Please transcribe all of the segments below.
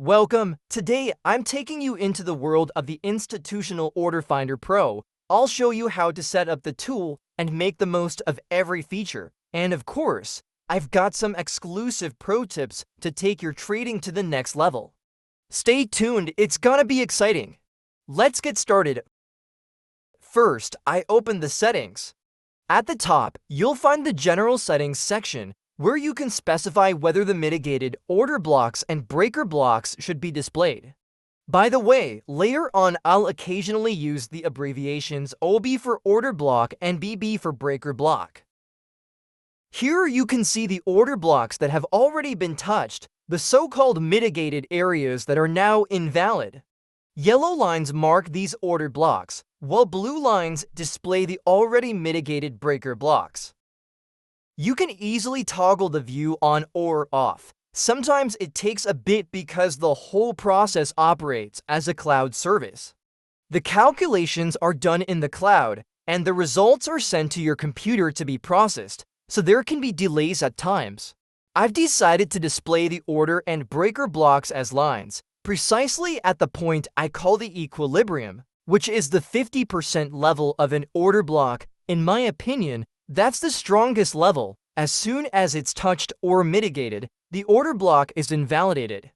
Welcome. Today, I'm taking you into the world of the Institutional Order Finder Pro. I'll show you how to set up the tool and make the most of every feature. And of course, I've got some exclusive pro tips to take your trading to the next level. Stay tuned, it's gonna be exciting. Let's get started. First, I open the settings. At the top, you'll find the General Settings section, where you can specify whether the mitigated order blocks and breaker blocks should be displayed. By the way, later on I'll occasionally use the abbreviations OB for order block and BB for breaker block. Here you can see the order blocks that have already been touched, the so-called mitigated areas that are now invalid. Yellow lines mark these order blocks, while blue lines display the already mitigated breaker blocks. You can easily toggle the view on or off. Sometimes it takes a bit because the whole process operates as a cloud service. The calculations are done in the cloud, and the results are sent to your computer to be processed, so there can be delays at times. I've decided to display the order and breaker blocks as lines, precisely at the point I call the equilibrium, which is the 50% level of an order block. In my opinion, that's the strongest level. As soon as it's touched or mitigated, the order block is invalidated.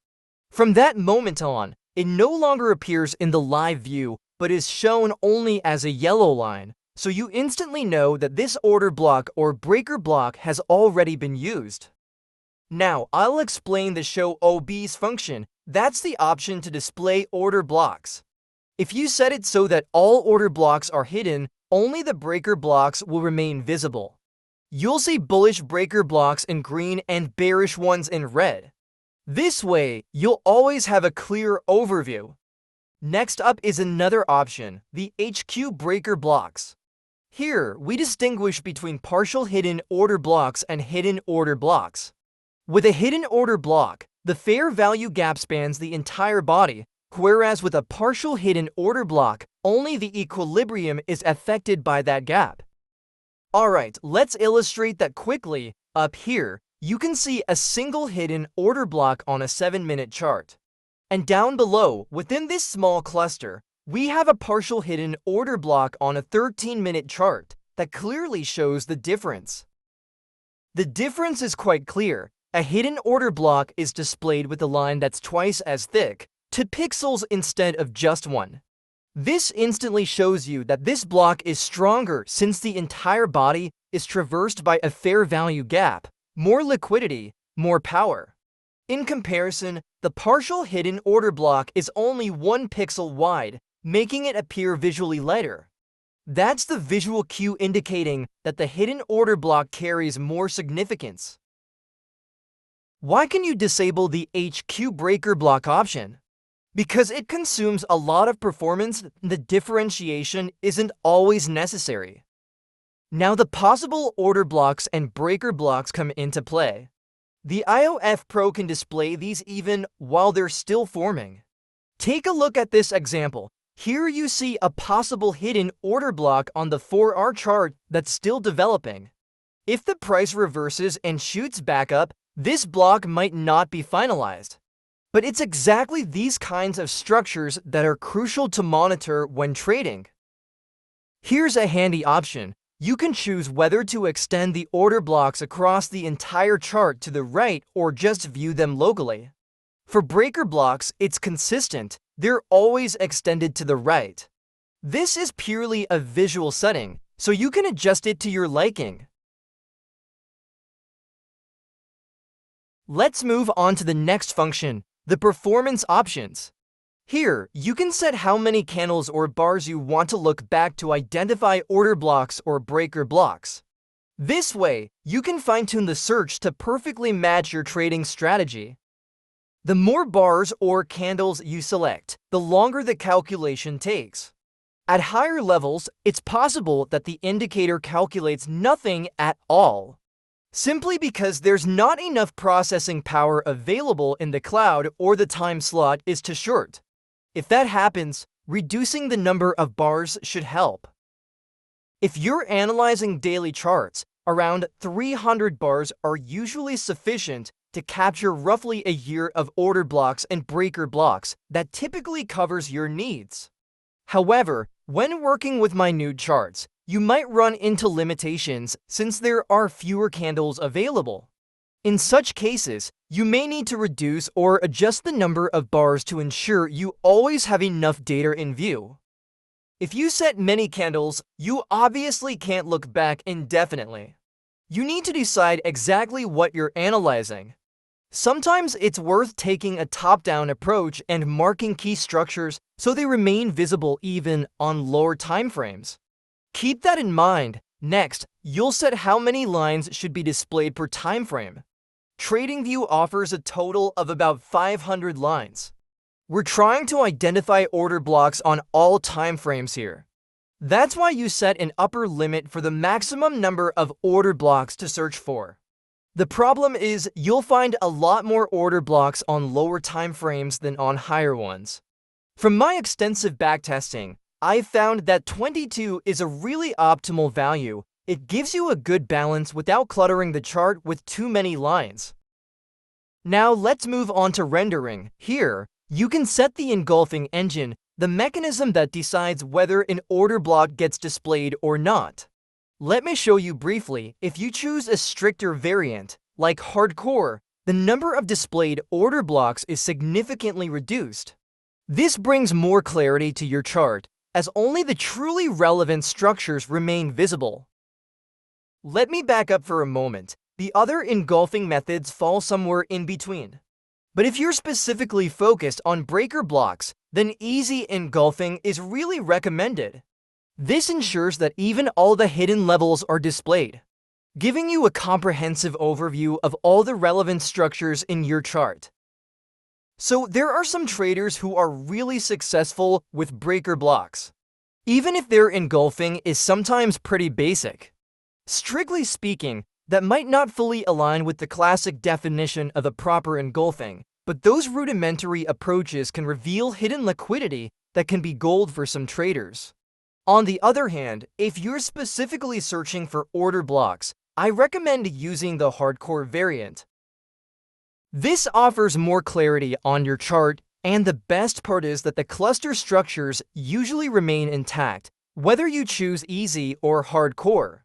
From that moment on, it no longer appears in the live view, but is shown only as a yellow line, so you instantly know that this order block or breaker block has already been used. Now, I'll explain the Show OBs function. That's the option to display order blocks. If you set it so that all order blocks are hidden, only the breaker blocks will remain visible. You'll see bullish breaker blocks in green and bearish ones in red. This way, you'll always have a clear overview. Next up is another option, the HQ breaker blocks. Here, we distinguish between partial hidden order blocks and hidden order blocks. With a hidden order block, the fair value gap spans the entire body, whereas with a partial hidden order block, only the equilibrium is affected by that gap. Alright, let's illustrate that quickly. Up here, you can see a single hidden order block on a 7-minute chart. And down below, within this small cluster, we have a partial hidden order block on a 13-minute chart that clearly shows the difference. The difference is quite clear. A hidden order block is displayed with a line that's twice as thick, 2 pixels instead of just 1. This instantly shows you that this block is stronger since the entire body is traversed by a fair value gap, more liquidity, more power. In comparison, the partial hidden order block is only 1 pixel wide, making it appear visually lighter. That's the visual cue indicating that the hidden order block carries more significance. Why can you disable the HQ breaker block option? Because it consumes a lot of performance, the differentiation isn't always necessary. Now the possible order blocks and breaker blocks come into play. The IOF Pro can display these even while they're still forming. Take a look at this example. Here you see a possible hidden order block on the 4-hour chart that's still developing. If the price reverses and shoots back up, this block might not be finalized. But it's exactly these kinds of structures that are crucial to monitor when trading. Here's a handy option. You can choose whether to extend the order blocks across the entire chart to the right or just view them locally. For breaker blocks, it's consistent. They're always extended to the right. This is purely a visual setting, so you can adjust it to your liking. Let's move on to the next function, the performance options. Here, you can set how many candles or bars you want to look back to identify order blocks or breaker blocks. This way, you can fine-tune the search to perfectly match your trading strategy. The more bars or candles you select, the longer the calculation takes. At higher levels, it's possible that the indicator calculates nothing at all, simply because there's not enough processing power available in the cloud or the time slot is too short. If that happens, reducing the number of bars should help. If you're analyzing daily charts, around 300 bars are usually sufficient to capture roughly a year of order blocks and breaker blocks that typically covers your needs. However, when working with minute charts, you might run into limitations since there are fewer candles available. In such cases, you may need to reduce or adjust the number of bars to ensure you always have enough data in view. If you set many candles, you obviously can't look back indefinitely. You need to decide exactly what you're analyzing. Sometimes it's worth taking a top-down approach and marking key structures so they remain visible even on lower time frames. Keep that in mind. Next, you'll set how many lines should be displayed per time frame. TradingView offers a total of about 500 lines. We're trying to identify order blocks on all time frames here. That's why you set an upper limit for the maximum number of order blocks to search for. The problem is you'll find a lot more order blocks on lower time frames than on higher ones. From my extensive backtesting, I've found that 22 is a really optimal value. It gives you a good balance without cluttering the chart with too many lines. Now let's move on to rendering. Here, you can set the engulfing engine, the mechanism that decides whether an order block gets displayed or not. Let me show you briefly. If you choose a stricter variant, like hardcore, the number of displayed order blocks is significantly reduced. This brings more clarity to your chart, as only the truly relevant structures remain visible. Let me back up for a moment. The other engulfing methods fall somewhere in between. But if you're specifically focused on breaker blocks, then easy engulfing is really recommended. This ensures that even all the hidden levels are displayed, giving you a comprehensive overview of all the relevant structures in your chart. So there are some traders who are really successful with breaker blocks, even if their engulfing is sometimes pretty basic. Strictly speaking, that might not fully align with the classic definition of a proper engulfing, but those rudimentary approaches can reveal hidden liquidity that can be gold for some traders. On the other hand, if you're specifically searching for order blocks, I recommend using the hardcore variant. This offers more clarity on your chart, and the best part is that the cluster structures usually remain intact, whether you choose easy or hardcore.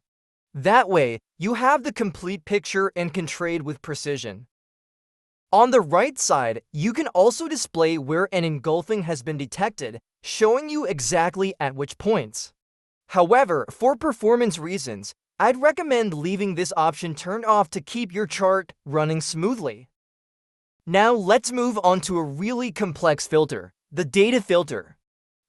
That way, you have the complete picture and can trade with precision. On the right side, you can also display where an engulfing has been detected, showing you exactly at which points. However, for performance reasons, I'd recommend leaving this option turned off to keep your chart running smoothly. Now let's move on to a really complex filter, the data filter.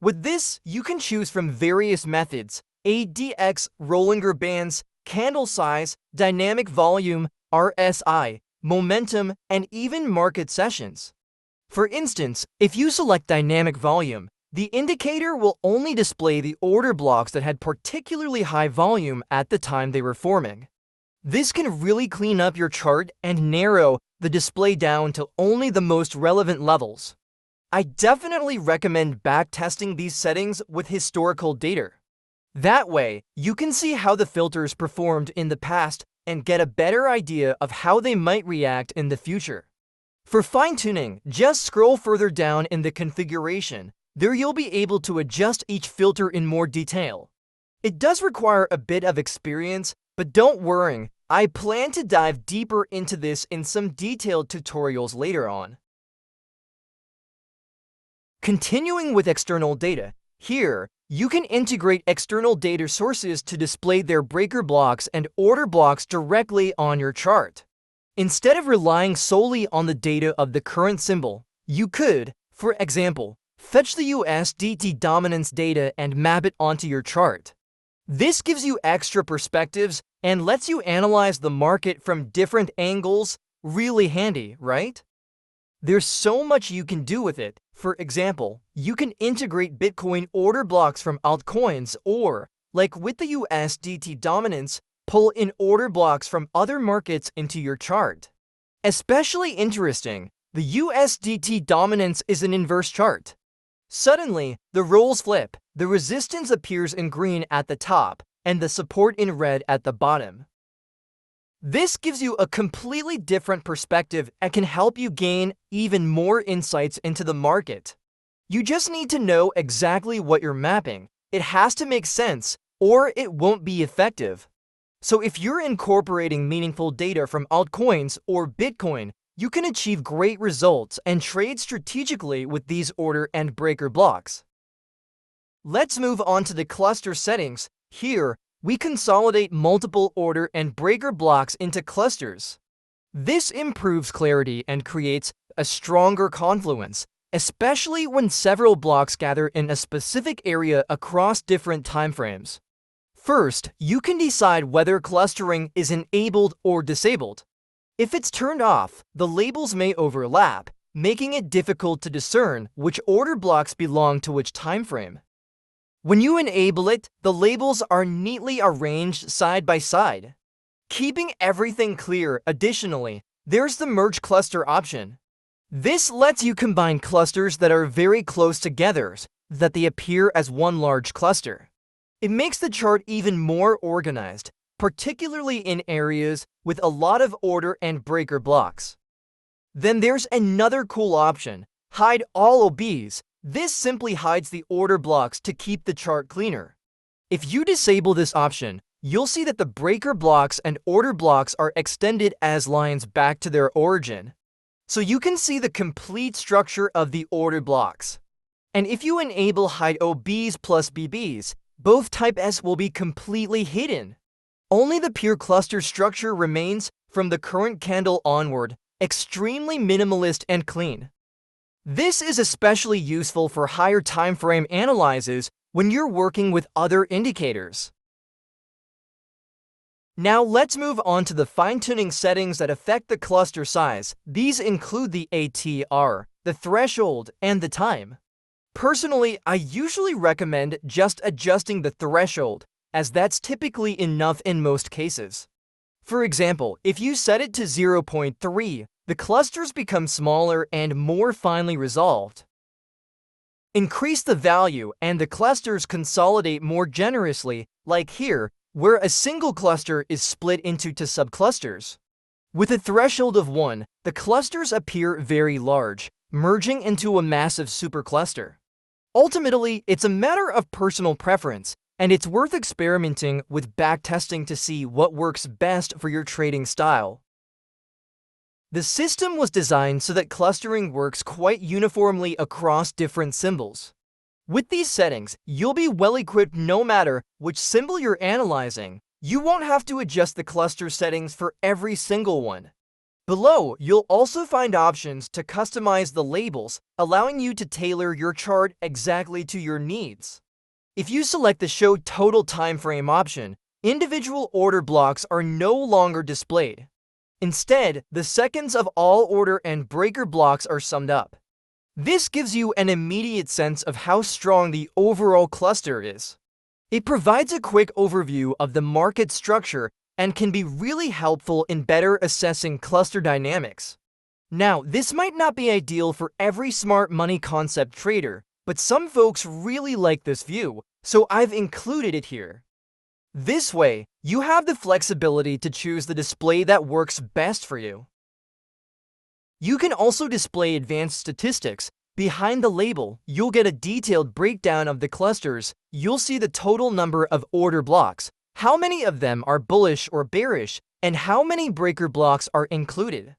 With this, you can choose from various methods: ADX, Rollinger Bands, candle size, dynamic volume, RSI, momentum, and even market sessions. For instance, if you select dynamic volume, the indicator will only display the order blocks that had particularly high volume at the time they were forming. This can really clean up your chart and narrow the display down to only the most relevant levels. I definitely recommend backtesting these settings with historical data. That way, you can see how the filters performed in the past and get a better idea of how they might react in the future. For fine-tuning, just scroll further down in the configuration. There you'll be able to adjust each filter in more detail. It does require a bit of experience, but don't worry, I plan to dive deeper into this in some detailed tutorials later on. Continuing with external data, here, you can integrate external data sources to display their breaker blocks and order blocks directly on your chart. Instead of relying solely on the data of the current symbol, you could, for example, fetch the USDT dominance data and map it onto your chart. This gives you extra perspectives and lets you analyze the market from different angles. Really handy, right? There's so much you can do with it. For example, you can integrate Bitcoin order blocks from altcoins or, like with the USDT dominance, pull in order blocks from other markets into your chart. Especially interesting, the USDT dominance is an inverse chart. Suddenly, the roles flip, the resistance appears in green at the top, and the support in red at the bottom. This gives you a completely different perspective and can help you gain even more insights into the market. You just need to know exactly what you're mapping. It has to make sense, or it won't be effective. So if you're incorporating meaningful data from altcoins or Bitcoin, you can achieve great results and trade strategically with these order and breaker blocks. Let's move on to the cluster settings. Here, we consolidate multiple order and breaker blocks into clusters. This improves clarity and creates a stronger confluence, especially when several blocks gather in a specific area across different timeframes. First, you can decide whether clustering is enabled or disabled. If it's turned off, the labels may overlap, making it difficult to discern which order blocks belong to which timeframe. When you enable it, the labels are neatly arranged side by side, keeping everything clear. Additionally, there's the merge cluster option. This lets you combine clusters that are very close together so that they appear as one large cluster. It makes the chart even more organized, particularly in areas with a lot of order and breaker blocks. Then there's another cool option, hide all OBs. This simply hides the order blocks to keep the chart cleaner. If you disable this option, you'll see that the breaker blocks and order blocks are extended as lines back to their origin. So you can see the complete structure of the order blocks. And if you enable hide OBs plus BBs, both type S will be completely hidden. Only the pure cluster structure remains from the current candle onward, extremely minimalist and clean. This is especially useful for higher time frame analyses when you're working with other indicators. Now let's move on to the fine-tuning settings that affect the cluster size. These include the ATR, the threshold, and the time. Personally, I usually recommend just adjusting the threshold, as that's typically enough in most cases. For example, if you set it to 0.3, the clusters become smaller and more finely resolved. Increase the value and the clusters consolidate more generously, like here, where a single cluster is split into two subclusters. With a threshold of 1, the clusters appear very large, merging into a massive supercluster. Ultimately, it's a matter of personal preference, and it's worth experimenting with backtesting to see what works best for your trading style. The system was designed so that clustering works quite uniformly across different symbols. With these settings, you'll be well equipped no matter which symbol you're analyzing. You won't have to adjust the cluster settings for every single one. Below, you'll also find options to customize the labels, allowing you to tailor your chart exactly to your needs. If you select the Show Total Timeframe option, individual order blocks are no longer displayed. Instead, the seconds of all order and breaker blocks are summed up. This gives you an immediate sense of how strong the overall cluster is. It provides a quick overview of the market structure and can be really helpful in better assessing cluster dynamics. Now, this might not be ideal for every smart money concept trader, but some folks really like this view, so I've included it here. This way, you have the flexibility to choose the display that works best for you. You can also display advanced statistics. Behind the label, you'll get a detailed breakdown of the clusters. You'll see the total number of order blocks, how many of them are bullish or bearish, and how many breaker blocks are included.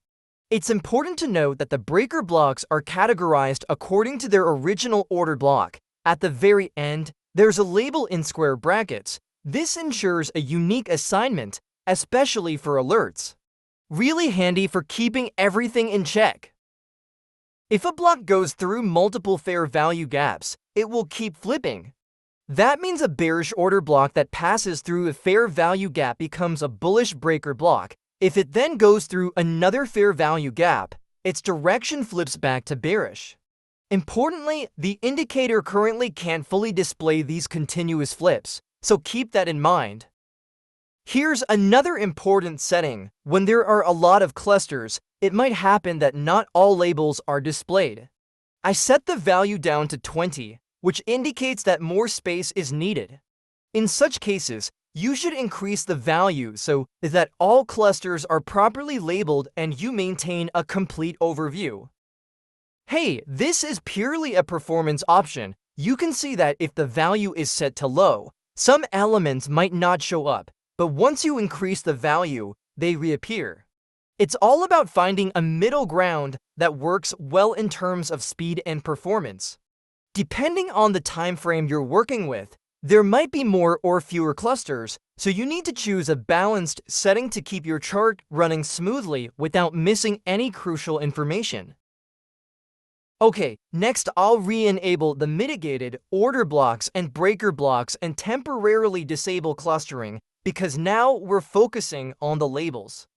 It's important to note that the breaker blocks are categorized according to their original order block. At the very end, there's a label in square brackets. This ensures a unique assignment, especially for alerts. Really handy for keeping everything in check. If a block goes through multiple fair value gaps, it will keep flipping. That means a bearish order block that passes through a fair value gap becomes a bullish breaker block. If it then goes through another fair value gap, its direction flips back to bearish. Importantly, the indicator currently can't fully display these continuous flips, so keep that in mind. Here's another important setting. When there are a lot of clusters, it might happen that not all labels are displayed. I set the value down to 20, which indicates that more space is needed. In such cases, You should increase the value so that all clusters are properly labeled and you maintain a complete overview. Hey, this is purely a performance option. You can see that if the value is set to low, some elements might not show up, but once you increase the value, they reappear. It's all about finding a middle ground that works well in terms of speed and performance. Depending on the time frame you're working with, there might be more or fewer clusters, so you need to choose a balanced setting to keep your chart running smoothly without missing any crucial information. Okay, next I'll re-enable the mitigated order blocks and breaker blocks and temporarily disable clustering because now we're focusing on the labels.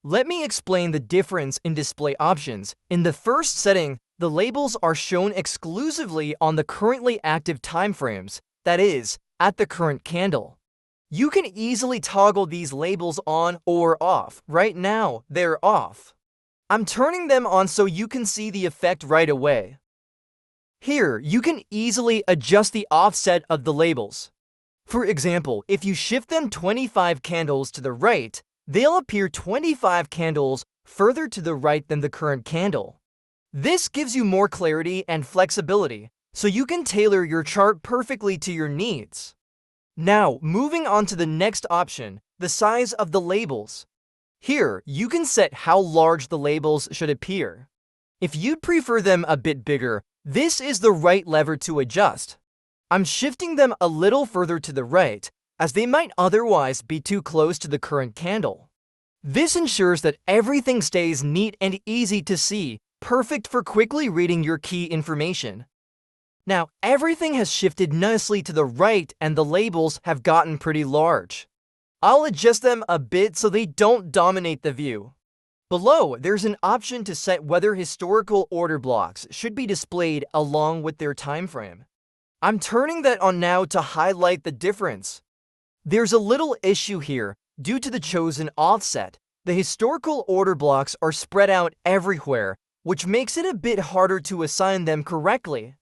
Let me explain the difference in display options. In the first setting, the labels are shown exclusively on the currently active timeframes, that is, at the current candle. You can easily toggle these labels on or off. Right now, they're off. I'm turning them on so you can see the effect right away. Here, you can easily adjust the offset of the labels. For example, if you shift them 25 candles to the right, they'll appear 25 candles further to the right than the current candle. This gives you more clarity and flexibility, so you can tailor your chart perfectly to your needs. Now, moving on to the next option, the size of the labels. Here, you can set how large the labels should appear. If you'd prefer them a bit bigger, this is the right lever to adjust. I'm shifting them a little further to the right, as they might otherwise be too close to the current candle. This ensures that everything stays neat and easy to see, perfect for quickly reading your key information. Now, everything has shifted nicely to the right and the labels have gotten pretty large. I'll adjust them a bit so they don't dominate the view. Below, there's an option to set whether historical order blocks should be displayed along with their time frame. I'm turning that on now to highlight the difference. There's a little issue here due to the chosen offset. The historical order blocks are spread out everywhere, which makes it a bit harder to assign them correctly.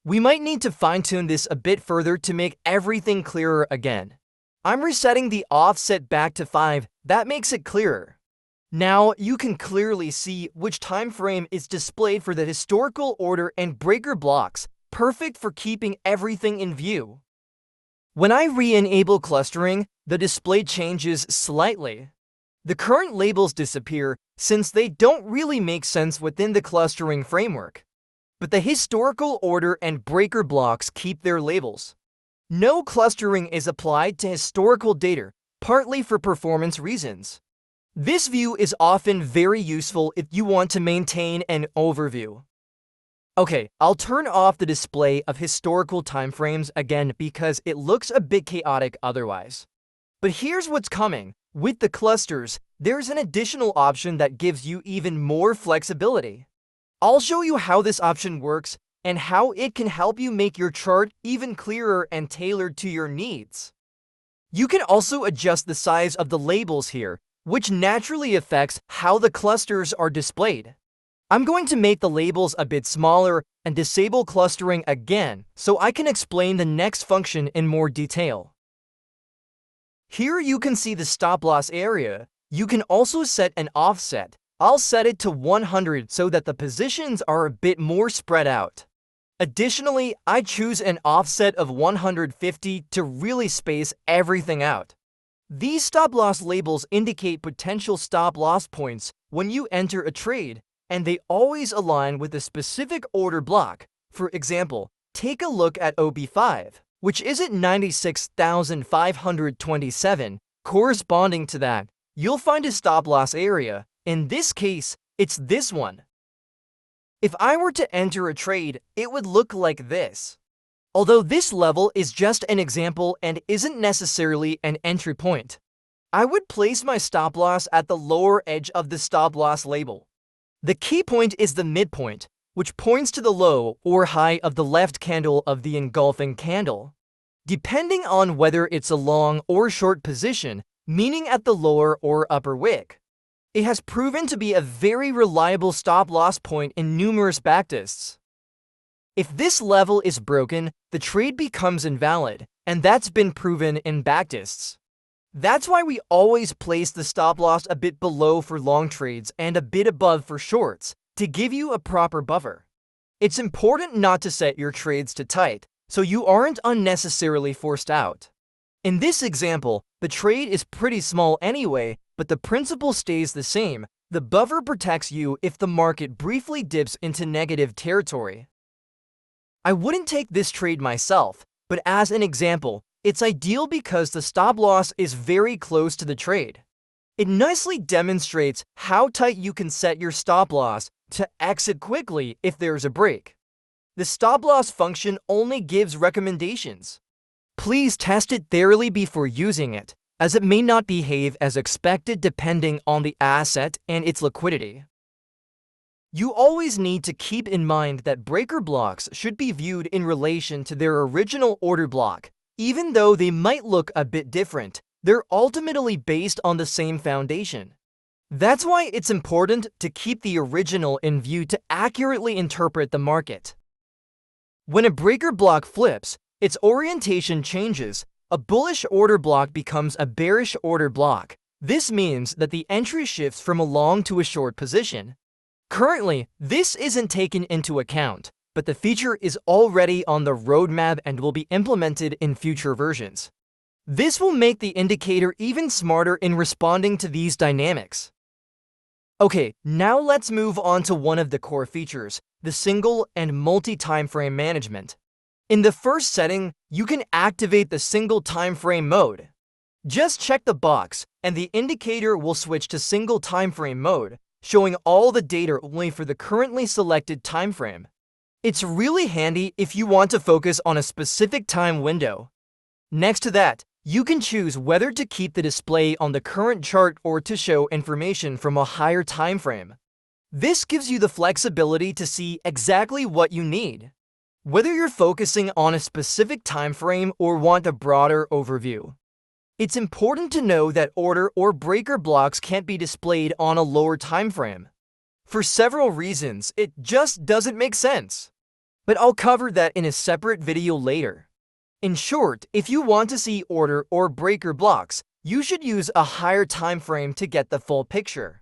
We might need to fine-tune this a bit further to make everything clearer again. I'm resetting the offset back to 5. That makes it clearer. Now you can clearly see which time frame is displayed for the historical order and breaker blocks, perfect for keeping everything in view. When I re-enable clustering, the display changes slightly. The current labels disappear since they don't really make sense within the clustering framework. But the historical order and breaker blocks keep their labels. No clustering is applied to historical data, partly for performance reasons. This view is often very useful if you want to maintain an overview. Okay, I'll turn off the display of historical timeframes again because it looks a bit chaotic otherwise. But here's what's coming. With the clusters, there's an additional option that gives you even more flexibility. I'll show you how this option works and how it can help you make your chart even clearer and tailored to your needs. You can also adjust the size of the labels here, which naturally affects how the clusters are displayed. I'm going to make the labels a bit smaller and disable clustering again so I can explain the next function in more detail. Here you can see the stop loss area. You can also set an offset. I'll set it to 100 so that the positions are a bit more spread out. Additionally, I choose an offset of 150 to really space everything out. These stop loss labels indicate potential stop loss points when you enter a trade, and they always align with a specific order block. For example, take a look at OB5, which is at 96,527. Corresponding to that, you'll find a stop loss area. In this case, it's this one. If I were to enter a trade, it would look like this. Although this level is just an example and isn't necessarily an entry point, I would place my stop loss at the lower edge of the stop loss label. The key point is the midpoint, which points to the low or high of the left candle of the engulfing candle. Depending on whether it's a long or short position, meaning at the lower or upper wick. It has proven to be a very reliable stop-loss point in numerous backtests. If this level is broken, the trade becomes invalid, and that's been proven in backtests. That's why we always place the stop loss a bit below for long trades and a bit above for shorts to give you a proper buffer. It's important not to set your trades too tight, so you aren't unnecessarily forced out. In this example, the trade is pretty small anyway, but the principle stays the same. The buffer protects you if the market briefly dips into negative territory. I wouldn't take this trade myself, but as an example, it's ideal because the stop loss is very close to the trade. It nicely demonstrates how tight you can set your stop loss to exit quickly if there's a break. The stop loss function only gives recommendations. Please test it thoroughly before using it, as it may not behave as expected depending on the asset and its liquidity. You always need to keep in mind that breaker blocks should be viewed in relation to their original order block. Even though they might look a bit different, they're ultimately based on the same foundation. That's why it's important to keep the original in view to accurately interpret the market. When a breaker block flips, its orientation changes. A bullish order block becomes a bearish order block. This means that the entry shifts from a long to a short position. Currently, this isn't taken into account, but the feature is already on the roadmap and will be implemented in future versions. This will make the indicator even smarter in responding to these dynamics. Okay, now let's move on to one of the core features, the single and multi-time frame management. In the first setting, you can activate the single time frame mode. Just check the box, and the indicator will switch to single time frame mode, showing all the data only for the currently selected time frame. It's really handy if you want to focus on a specific time window. Next to that, you can choose whether to keep the display on the current chart or to show information from a higher time frame. This gives you the flexibility to see exactly what you need, whether you're focusing on a specific time frame or want a broader overview. It's important to know that order or breaker blocks can't be displayed on a lower time frame. For several reasons, it just doesn't make sense. But I'll cover that in a separate video later. In short, if you want to see order or breaker blocks, you should use a higher time frame to get the full picture.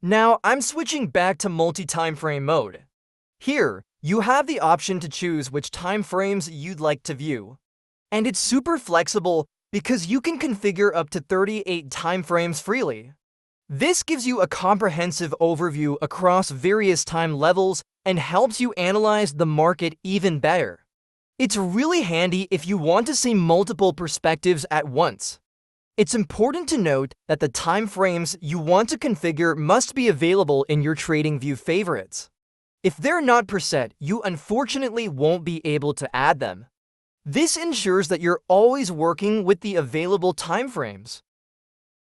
Now, I'm switching back to multi-time frame mode. Here, you have the option to choose which time frames you'd like to view. And it's super flexible because you can configure up to 38 time frames freely. This gives you a comprehensive overview across various time levels and helps you analyze the market even better. It's really handy if you want to see multiple perspectives at once. It's important to note that the time frames you want to configure must be available in your TradingView favorites. If they're not preset, you unfortunately won't be able to add them. This ensures that you're always working with the available time frames.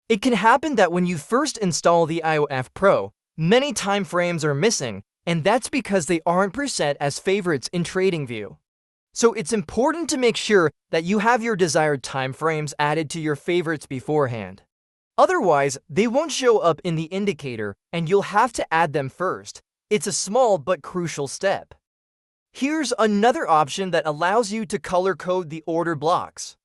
It can happen that when you first install the IOF Pro, many time frames are missing, and that's because they aren't preset as favorites in TradingView. So it's important to make sure that you have your desired time frames added to your favorites beforehand. Otherwise, they won't show up in the indicator, and you'll have to add them first. It's a small but crucial step. Here's another option that allows you to color code the order blocks.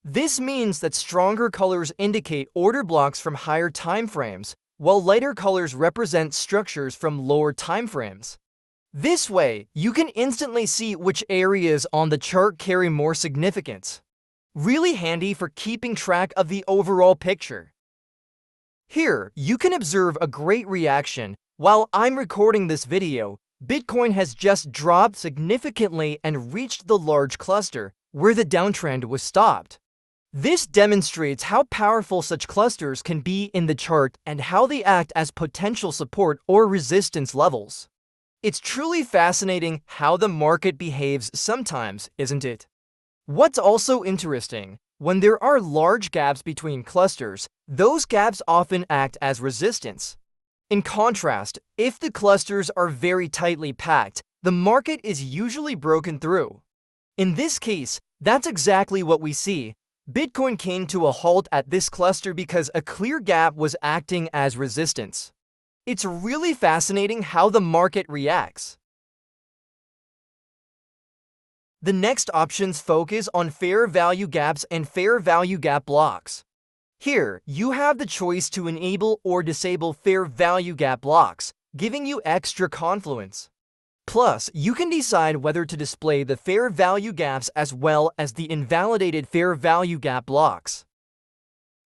This means that stronger colors indicate order blocks from higher time frames, while lighter colors represent structures from lower time frames. This way, you can instantly see which areas on the chart carry more significance. Really handy for keeping track of the overall picture. Here, you can observe a great reaction. While I'm recording this video, Bitcoin has just dropped significantly and reached the large cluster, where the downtrend was stopped. This demonstrates how powerful such clusters can be in the chart and how they act as potential support or resistance levels. It's truly fascinating how the market behaves sometimes, isn't it? What's also interesting, when there are large gaps between clusters, those gaps often act as resistance. In contrast, if the clusters are very tightly packed, the market is usually broken through. In this case, that's exactly what we see. Bitcoin came to a halt at this cluster because a clear gap was acting as resistance. It's really fascinating how the market reacts. The next options focus on fair value gaps and fair value gap blocks. Here, you have the choice to enable or disable fair value gap locks, giving you extra confluence. Plus, you can decide whether to display the fair value gaps as well as the invalidated fair value gap locks.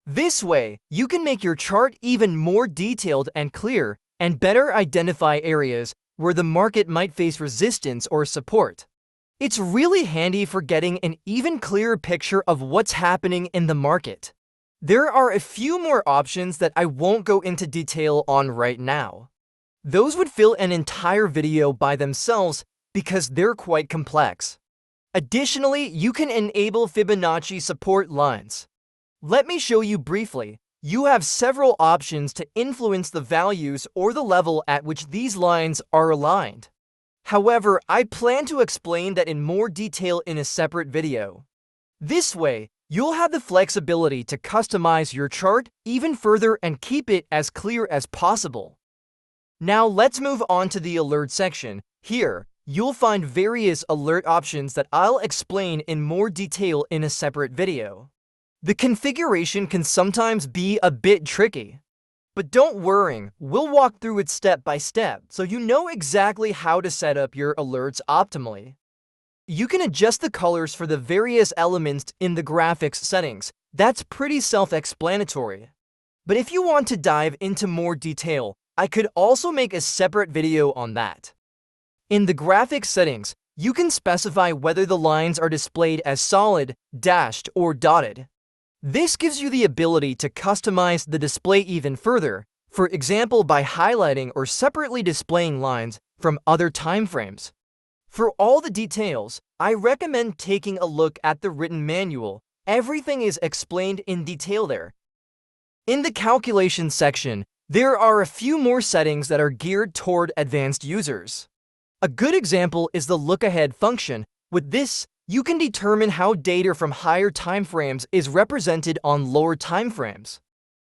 This way, you can make your chart even more detailed and clear, and better identify areas where the market might face resistance or support. It's really handy for getting an even clearer picture of what's happening in the market. There are a few more options that I won't go into detail on right now. Those would fill an entire video by themselves because they're quite complex. Additionally, you can enable Fibonacci support lines. Let me show you briefly. You have several options to influence the values or the level at which these lines are aligned. However, I plan to explain that in more detail in a separate video. This way, you'll have the flexibility to customize your chart even further and keep it as clear as possible. Now let's move on to the alert section. Here, you'll find various alert options that I'll explain in more detail in a separate video. The configuration can sometimes be a bit tricky. But don't worry, we'll walk through it step by step so you know exactly how to set up your alerts optimally. You can adjust the colors for the various elements in the graphics settings. That's pretty self-explanatory. But if you want to dive into more detail, I could also make a separate video on that. In the graphics settings, you can specify whether the lines are displayed as solid, dashed, or dotted. This gives you the ability to customize the display even further, for example by highlighting or separately displaying lines from other timeframes. For all the details, I recommend taking a look at the written manual. Everything is explained in detail there. In the calculations section, there are a few more settings that are geared toward advanced users. A good example is the look-ahead function. With this, you can determine how data from higher timeframes is represented on lower timeframes.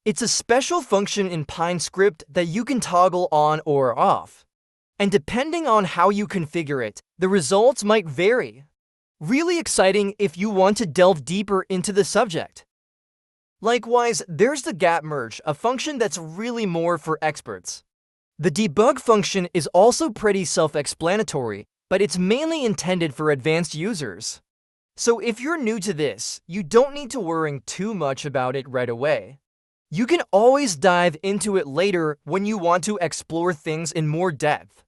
It's a special function in PineScript that you can toggle on or off. And depending on how you configure it, the results might vary. Really exciting if you want to delve deeper into the subject. Likewise, there's the gap merge, a function that's really more for experts. The debug function is also pretty self-explanatory, but it's mainly intended for advanced users. So if you're new to this, you don't need to worry too much about it right away. You can always dive into it later when you want to explore things in more depth.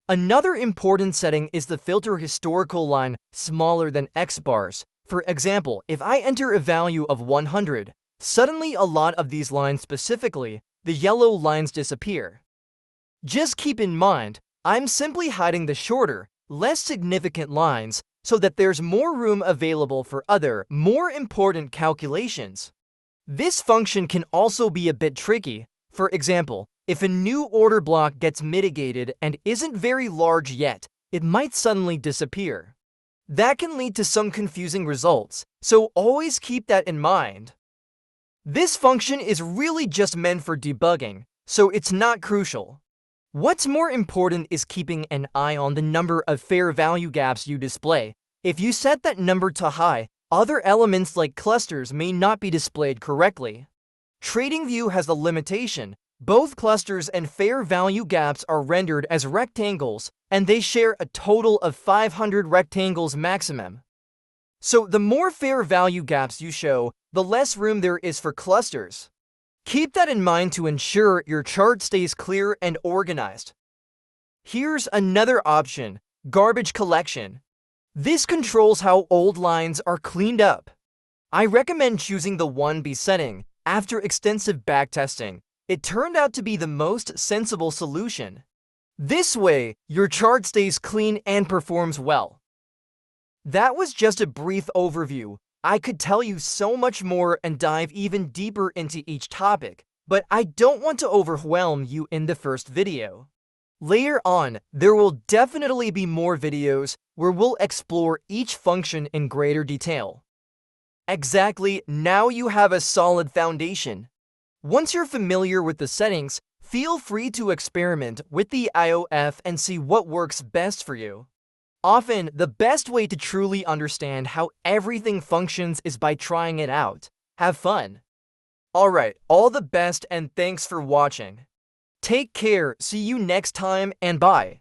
Another important setting is the filter historical line smaller than X bars. For example, if I enter a value of 100, suddenly a lot of these lines, specifically the yellow lines, disappear. Just keep in mind, I'm simply hiding the shorter, less significant lines so that there's more room available for other, more important calculations. This function can also be a bit tricky. For example, if a new order block gets mitigated and isn't very large yet, it might suddenly disappear. That can lead to some confusing results, so always keep that in mind. This function is really just meant for debugging, so it's not crucial. What's more important is keeping an eye on the number of fair value gaps you display. If you set that number to high, other elements like clusters may not be displayed correctly. TradingView has the limitation. Both clusters and fair value gaps are rendered as rectangles, and they share a total of 500 rectangles maximum. So the more fair value gaps you show, the less room there is for clusters. Keep that in mind to ensure your chart stays clear and organized. Here's another option, garbage collection. This controls how old lines are cleaned up. I recommend choosing the 1B setting. After extensive backtesting, it turned out to be the most sensible solution. This way, your chart stays clean and performs well. That was just a brief overview. I could tell you so much more and dive even deeper into each topic, but I don't want to overwhelm you in the first video. Later on, there will definitely be more videos where we'll explore each function in greater detail. Exactly, now you have a solid foundation. Once you're familiar with the settings, feel free to experiment with the IOF and see what works best for you. Often, the best way to truly understand how everything functions is by trying it out. Have fun! Alright, all the best and thanks for watching. Take care, see you next time, and bye.